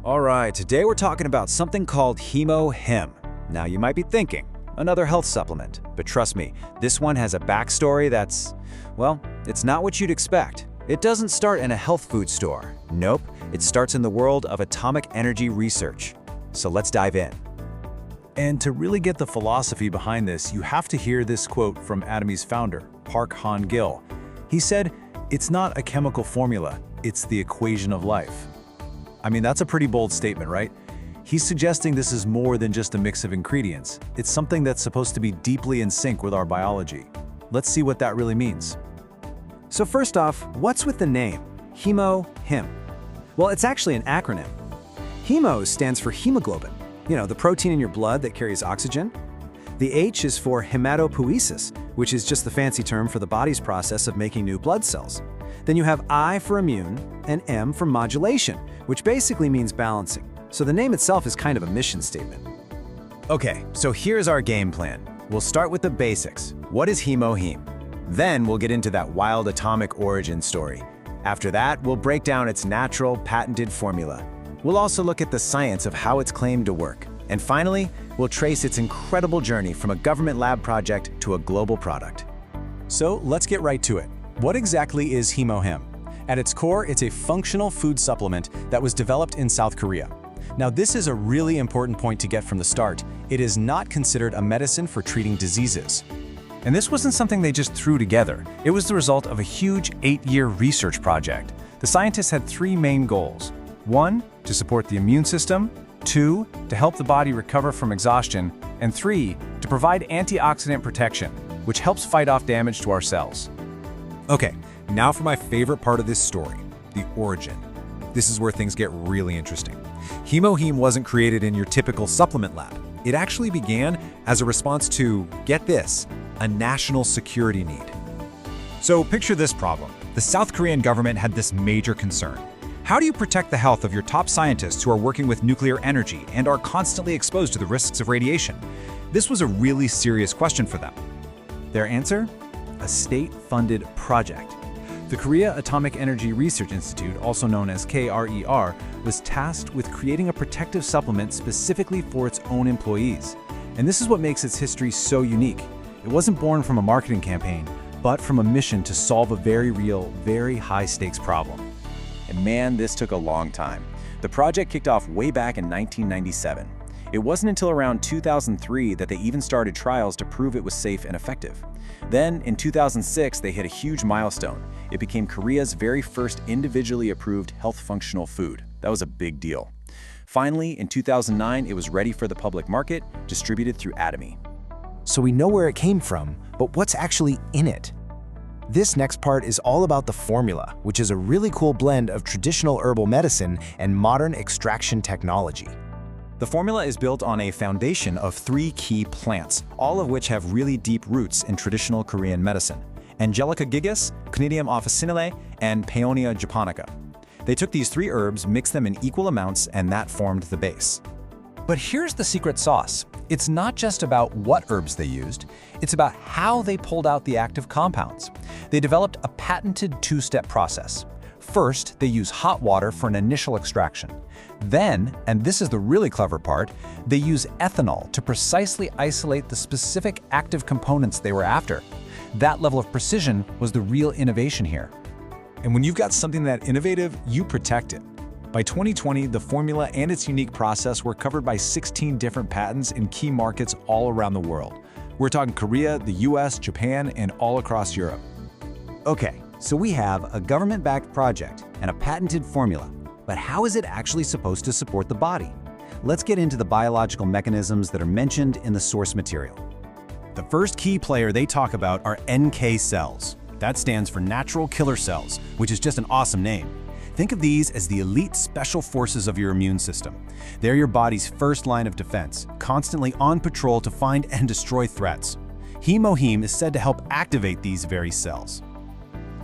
Alright, today we're talking about something called HemoHIM. Now you might be thinking, another health supplement, but trust me, this one has a backstory that's, well, it's not what you'd expect. It doesn't start in a health food store. Nope, it starts in the world of atomic energy research. So let's dive in. And to really get the philosophy behind this, you have to hear this quote from Atomy's founder, Park Han-gil. He said, "It's not a chemical formula, it's the equation of life." I mean, that's a pretty bold statement, right? He's suggesting this is more than just a mix of ingredients. It's something that's supposed to be deeply in sync with our biology. Let's see what that really means. So first off, what's with the name, HemoHIM? Well, it's actually an acronym. Hemo stands for hemoglobin, the protein in your blood that carries oxygen. The H is for hematopoiesis, which is just the fancy term for the body's process of making new blood cells. Then you have I for immune and M for modulation, which basically means balancing. So the name itself is kind of a mission statement. Okay, so here's our game plan. We'll start with the basics. What is HemoHIM? Then we'll get into that wild atomic origin story. After that, we'll break down its natural, patented formula. We'll also look at the science of how it's claimed to work. And finally, we'll trace its incredible journey from a government lab project to a global product. So let's get right to it. What exactly is HemoHIM? At its core, it's a functional food supplement that was developed in South Korea. Now, this is a really important point to get from the start. It is not considered a medicine for treating diseases. And this wasn't something they just threw together. It was the result of a huge 8-year research project. The scientists had 3 main goals. 1, to support the immune system. 2, to help the body recover from exhaustion. And 3, to provide antioxidant protection, which helps fight off damage to our cells. Okay, now for my favorite part of this story, the origin. This is where things get really interesting. HemoHIM wasn't created in your typical supplement lab. It actually began as a response to, get this, a national security need. So picture this problem. The South Korean government had this major concern. How do you protect the health of your top scientists who are working with nuclear energy and are constantly exposed to the risks of radiation? This was a really serious question for them. Their answer? A state-funded project. The Korea Atomic Energy Research Institute, also known as KAERI, was tasked with creating a protective supplement specifically for its own employees. And this is what makes its history so unique. It wasn't born from a marketing campaign, but from a mission to solve a very real, very high-stakes problem. And man, this took a long time. The project kicked off way back in 1997. It wasn't until around 2003 that they even started trials to prove it was safe and effective. Then, in 2006, they hit a huge milestone. It became Korea's very first individually approved health functional food. That was a big deal. Finally, in 2009, it was ready for the public market, distributed through Atomy. So we know where it came from, but what's actually in it? This next part is all about the formula, which is a really cool blend of traditional herbal medicine and modern extraction technology. The formula is built on a foundation of 3 key plants, all of which have really deep roots in traditional Korean medicine: Angelica gigas, Conidium officinale, and Paeonia japonica. They took these 3 herbs, mixed them in equal amounts, and that formed the base. But here's the secret sauce. It's not just about what herbs they used, it's about how they pulled out the active compounds. They developed a patented 2-step process. First, they use hot water for an initial extraction. Then, and this is the really clever part, they use ethanol to precisely isolate the specific active components they were after. That level of precision was the real innovation here. And when you've got something that innovative, you protect it. By 2020, the formula and its unique process were covered by 16 different patents in key markets all around the world. We're talking Korea, the US, Japan, and all across Europe. Okay, so we have a government-backed project and a patented formula, but how is it actually supposed to support the body? Let's get into the biological mechanisms that are mentioned in the source material. The first key player they talk about are NK cells. That stands for natural killer cells, which is just an awesome name. Think of these as the elite special forces of your immune system. They're your body's first line of defense, constantly on patrol to find and destroy threats. HemoHIM is said to help activate these very cells.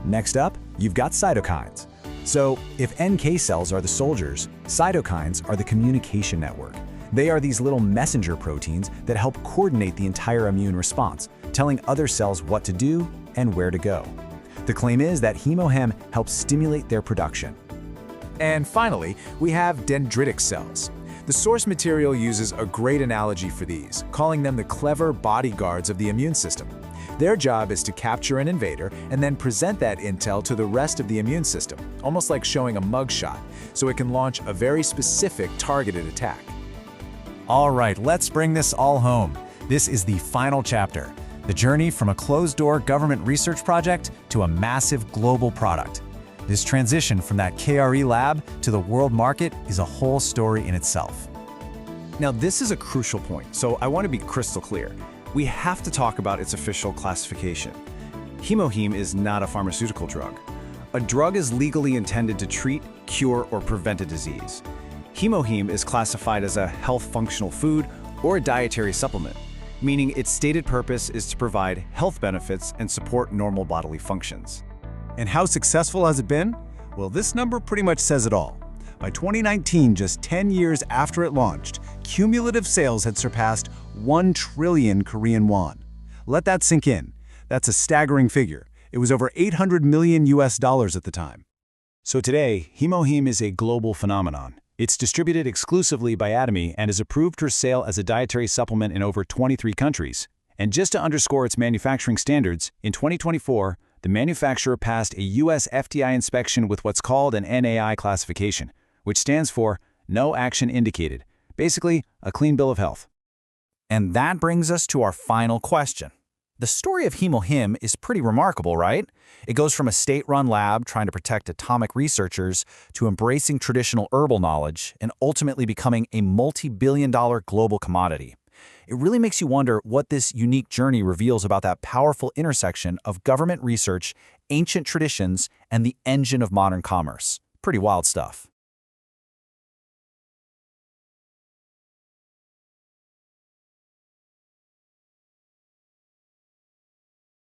Next up, you've got cytokines. So, if NK cells are the soldiers, cytokines are the communication network. They are these little messenger proteins that help coordinate the entire immune response, telling other cells what to do and where to go. The claim is that HemoHIM helps stimulate their production. And finally, we have dendritic cells. The source material uses a great analogy for these, calling them the clever bodyguards of the immune system. Their job is to capture an invader and then present that intel to the rest of the immune system, almost like showing a mugshot, so it can launch a very specific targeted attack. All right, let's bring this all home. This is the final chapter, the journey from a closed-door government research project to a massive global product. This transition from that KAERI lab to the world market is a whole story in itself. Now, this is a crucial point, so I want to be crystal clear. We have to talk about its official classification. HemoHIM is not a pharmaceutical drug. A drug is legally intended to treat, cure, or prevent a disease. HemoHIM is classified as a health functional food or a dietary supplement, meaning its stated purpose is to provide health benefits and support normal bodily functions. And how successful has it been? Well, this number pretty much says it all. By 2019, just 10 years after it launched, cumulative sales had surpassed 1 trillion Korean won. Let that sink in. That's a staggering figure. It was over $800 million at the time. So today, HemoHIM is a global phenomenon. It's distributed exclusively by Atomy and is approved for sale as a dietary supplement in over 23 countries. And just to underscore its manufacturing standards, in 2024, the manufacturer passed a US FDI inspection with what's called an NAI classification, which stands for No Action Indicated, basically a clean bill of health. And that brings us to our final question. The story of HemoHIM is pretty remarkable, right? It goes from a state-run lab trying to protect atomic researchers to embracing traditional herbal knowledge and ultimately becoming a multi-billion-dollar global commodity. It really makes you wonder what this unique journey reveals about that powerful intersection of government research, ancient traditions, and the engine of modern commerce. Pretty wild stuff.